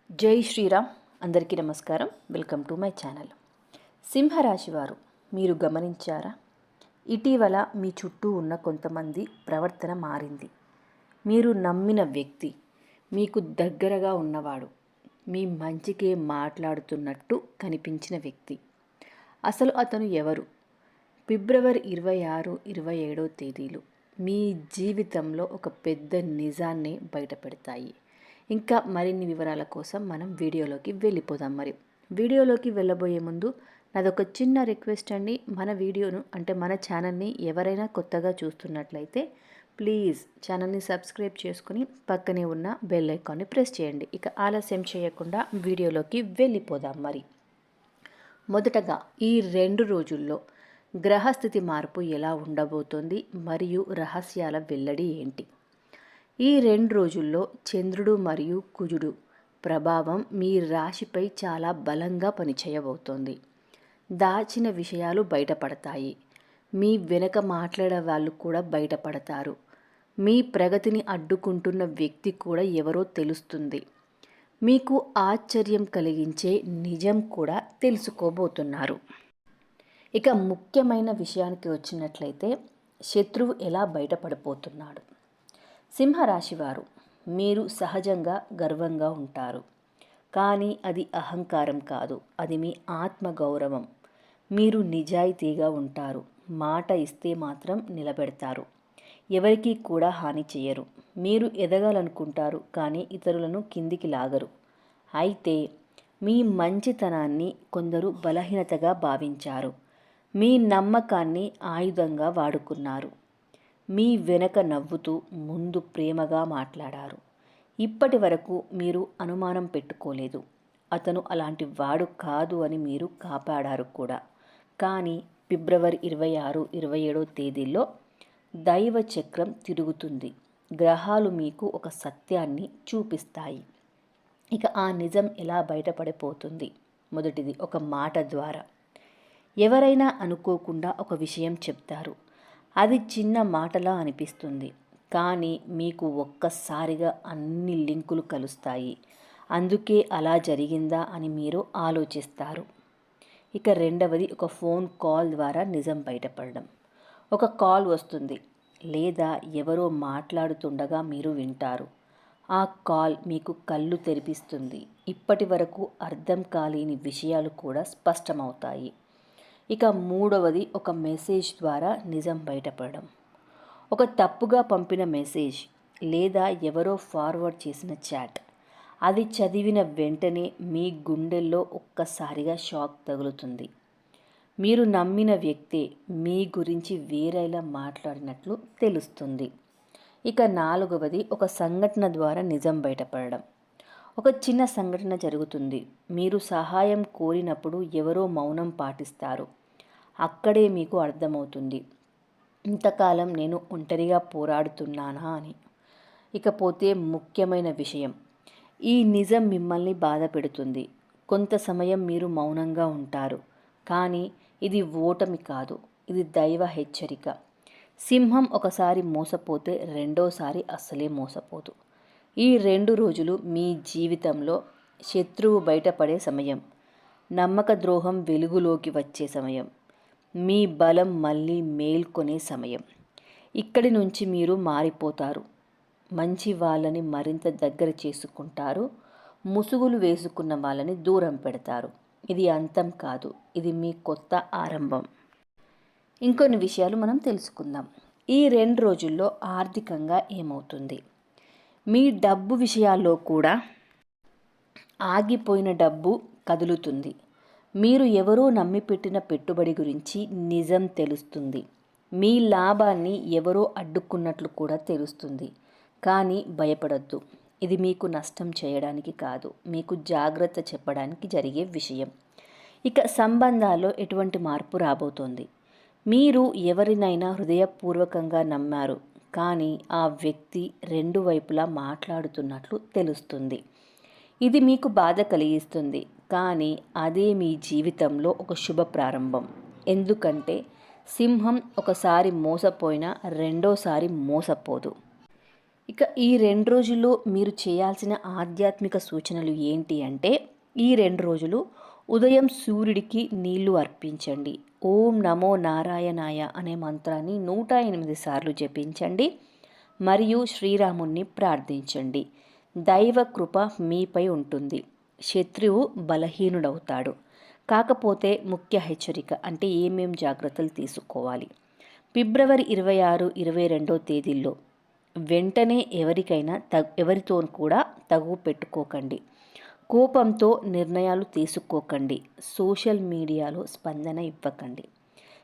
జై శ్రీరామ్. అందరికీ నమస్కారం. Welcome to my channel. సింహరాశి వారు, మీరు గమనించారా? ఇటీవల మీ చుట్టూ ఉన్న కొంతమంది ప్రవర్తన మారింది. మీరు నమ్మిన వ్యక్తి, మీకు దగ్గరగా ఉన్నవాడు, మీ మంచికే మాట్లాడుతున్నట్టు కనిపించిన వ్యక్తి, అసలు అతను ఎవరు? ఫిబ్రవరి 26, 27 తేదీలు మీ జీవితంలో ఒక పెద్ద నిజాన్ని బయటపెడతాయి. ఇంకా మరిన్ని వివరాల కోసం మనం వీడియోలోకి వెళ్ళిపోదాం. వీడియోలోకి వెళ్ళబోయే ముందు నాదొక చిన్న రిక్వెస్ట్ అండి. మన వీడియోను మన ఛానల్ని ఎవరైనా కొత్తగా చూస్తున్నట్లయితే ప్లీజ్ ఛానల్ని సబ్స్క్రైబ్ చేసుకుని పక్కనే ఉన్న బెల్ ఐకాన్ని ప్రెస్ చేయండి. ఇక ఆలస్యం చేయకుండా వీడియోలోకి వెళ్ళిపోదాం. మొదటగా ఈ 2 రోజుల్లో గ్రహస్థితి మార్పు ఎలా ఉండబోతోంది మరియు రహస్యాల వెల్లడి ఏంటి? ఈ 2 రోజుల్లో చంద్రుడు మరియు కుజుడు ప్రభావం మీ రాశిపై చాలా బలంగా పనిచేయబోతోంది. దాచిన విషయాలు బయటపడతాయి. మీ వెనక మాట్లాడే వాళ్ళు కూడా బయటపడతారు. మీ ప్రగతిని అడ్డుకుంటున్న వ్యక్తి కూడా ఎవరో తెలుస్తుంది. మీకు ఆశ్చర్యం కలిగించే నిజం కూడా తెలుసుకోబోతున్నారు. ఇక ముఖ్యమైన విషయానికి వచ్చినట్లయితే శత్రువు ఎలా బయటపడిపోతున్నాడు? సింహరాశి వారు, మీరు సహజంగా గర్వంగా ఉంటారు. కానీ అది అహంకారం కాదు, అది మీ ఆత్మగౌరవం. మీరు నిజాయితీగా ఉంటారు. మాట ఇస్తే మాత్రం నిలబెడతారు. ఎవరికీ కూడా హాని చేయరు. మీరు ఎదగాలనుకుంటారు, కానీ ఇతరులను కిందికి లాగరు. అయితే మీ మంచితనాన్ని కొందరు బలహీనతగా భావించారు. మీ నమ్మకాన్ని ఆయుధంగా వాడుకున్నారు. మీ వెనక నవ్వుతూ ముందు ప్రేమగా మాట్లాడారు. ఇప్పటి వరకు మీరు అనుమానం పెట్టుకోలేదు. అతను అలాంటి వాడు కాదు అని మీరు కాపాడారు కూడా. కానీ ఫిబ్రవరి 26, 27 తేదీల్లో దైవ చక్రం తిరుగుతుంది. గ్రహాలు మీకు ఒక సత్యాన్ని చూపిస్తాయి. ఇక ఆ నిజం ఎలా బయటపడిపోతుంది? మొదటిది, ఒక మాట ద్వారా. ఎవరైనా అనుకోకుండా ఒక విషయం చెప్తారు. అది చిన్న మాటలా అనిపిస్తుంది, కానీ మీకు ఒక్కసారిగా అన్ని లింకులు కలుస్తాయి. అందుకే అలా జరిగిందా అని మీరు ఆలోచిస్తారు. ఇక రెండవది, ఒక ఫోన్ కాల్ ద్వారా నిజం బయటపడడం. ఒక కాల్ వస్తుంది లేదా ఎవరో మాట్లాడుతుండగా మీరు వింటారు. ఆ కాల్ మీకు కళ్ళు తెరిపిస్తుంది. ఇప్పటి వరకు అర్థం కాలేని విషయాలు కూడా స్పష్టమవుతాయి. ఇక మూడవది, ఒక మెసేజ్ ద్వారా నిజం బయటపడడం. ఒక తప్పుగా పంపిన మెసేజ్ లేదా ఎవరో ఫార్వర్డ్ చేసిన చాట్. అది చదివిన వెంటనే మీ గుండెల్లో ఒక్కసారిగా షాక్ తగులుతుంది. మీరు నమ్మిన వ్యక్తే మీ గురించి వేరేలా మాట్లాడినట్లు తెలుస్తుంది. ఇక నాలుగవది, ఒక సంఘటన ద్వారా నిజం బయటపడడం. ఒక చిన్న సంఘటన జరుగుతుంది. మీరు సహాయం కోరినప్పుడు ఎవరో మౌనం పాటిస్తారు. అక్కడే మీకు అర్థమవుతుంది, ఇంతకాలం నేను ఒంటరిగా పోరాడుతున్నానా అని. ఇకపోతే ముఖ్యమైన విషయం, ఈ నిజం మిమ్మల్ని బాధ పెడుతుంది. కొంత సమయం మీరు మౌనంగా ఉంటారు. కానీ ఇది ఓటమి కాదు, ఇది దైవ హెచ్చరిక. సింహం ఒకసారి మోసపోతే రెండోసారి అస్సలే మోసపోదు. ఈ 2 రోజులు మీ జీవితంలో శత్రువు బయటపడే సమయం, నమ్మక ద్రోహం వెలుగులోకి వచ్చే సమయం, మీ బలం మళ్ళీ మేల్కొనే సమయం. ఇక్కడి నుంచి మీరు మారిపోతారు. మంచి వాళ్ళని మరింత దగ్గర చేసుకుంటారు. ముసుగులు వేసుకున్న వాళ్ళని దూరం పెడతారు. ఇది అంతం కాదు, ఇది మీ కొత్త ఆరంభం. ఇంకొన్ని విషయాలు మనం తెలుసుకుందాం. ఈ 2 రోజుల్లో ఆర్థికంగా ఏమవుతుంది? మీ డబ్బు విషయాల్లో కూడా ఆగిపోయిన డబ్బు కదులుతుంది. మీరు ఎవరో నమ్మిపెట్టిన పెట్టుబడి గురించి నిజం తెలుస్తుంది. మీ లాభాన్ని ఎవరో అడ్డుకున్నట్లు కూడా తెలుస్తుంది. కానీ భయపడొద్దు, ఇది మీకు నష్టం చేయడానికి కాదు, మీకు జాగ్రత్త చెప్పడానికి జరిగే విషయం. ఇక సంబంధాల్లో ఎటువంటి మార్పు రాబోతోంది? మీరు ఎవరినైనా హృదయపూర్వకంగా నమ్మారు, కానీ ఆ వ్యక్తి 2 వైపులా మాట్లాడుతున్నట్లు తెలుస్తుంది. ఇది మీకు బాధ కలిగిస్తుంది, కానీ అదే మీ జీవితంలో ఒక శుభ ప్రారంభం. ఎందుకంటే సింహం ఒకసారి మోసపోయినా రెండోసారి మోసపోదు. ఇక ఈ 2 రోజుల్లో మీరు చేయాల్సిన ఆధ్యాత్మిక సూచనలు ఏంటి అంటే, ఈ 2 రోజులు ఉదయం సూర్యుడికి నీళ్లు అర్పించండి. ఓం నమో నారాయణాయ అనే మంత్రాన్ని 108 సార్లు జపించండి మరియు శ్రీరాముణ్ణి ప్రార్థించండి. దైవ కృప మీపై ఉంటుంది. శత్రువు బలహీనుడవుతాడు. కాకపోతే ముఖ్య హెచ్చరిక అంటే ఏమేం జాగ్రత్తలు తీసుకోవాలి. ఫిబ్రవరి 26, 22 తేదీల్లో వెంటనే ఎవరితో కూడా తగువ పెట్టుకోకండి. కోపంతో నిర్ణయాలు తీసుకోకండి. సోషల్ మీడియాలో స్పందన ఇవ్వకండి.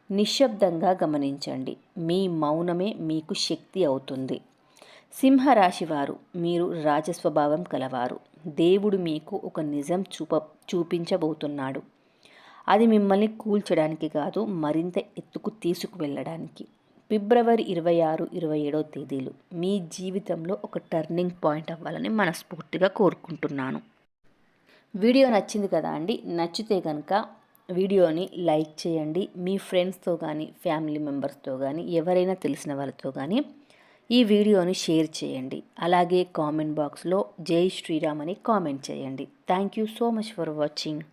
నిశ్శబ్దంగా గమనించండి. మీ మౌనమే మీకు శక్తి అవుతుంది. సింహరాశి వారు, మీరు రాజస్వభావం కలవారు. దేవుడు మీకు ఒక నిజం చూపించబోతున్నాడు. అది మిమ్మల్ని కూల్చడానికి కాదు, మరింత ఎత్తుకు తీసుకువెళ్ళడానికి. ఫిబ్రవరి 26, 27 తేదీలు మీ జీవితంలో ఒక టర్నింగ్ పాయింట్ అవ్వాలని మనస్ఫూర్తిగా కోరుకుంటున్నాను. వీడియో నచ్చింది కదా అండి? నచ్చితే కనుక వీడియోని లైక్ చేయండి. మీ ఫ్రెండ్స్తో కానీ ఫ్యామిలీ మెంబర్స్తో కానీ ఎవరైనా తెలిసిన వాళ్ళతో కానీ ఈ వీడియోని షేర్ చేయండి. అలాగే కామెంట్ బాక్స్లో జై శ్రీరామ్ అని కామెంట్ చేయండి. Thank you so much for watching.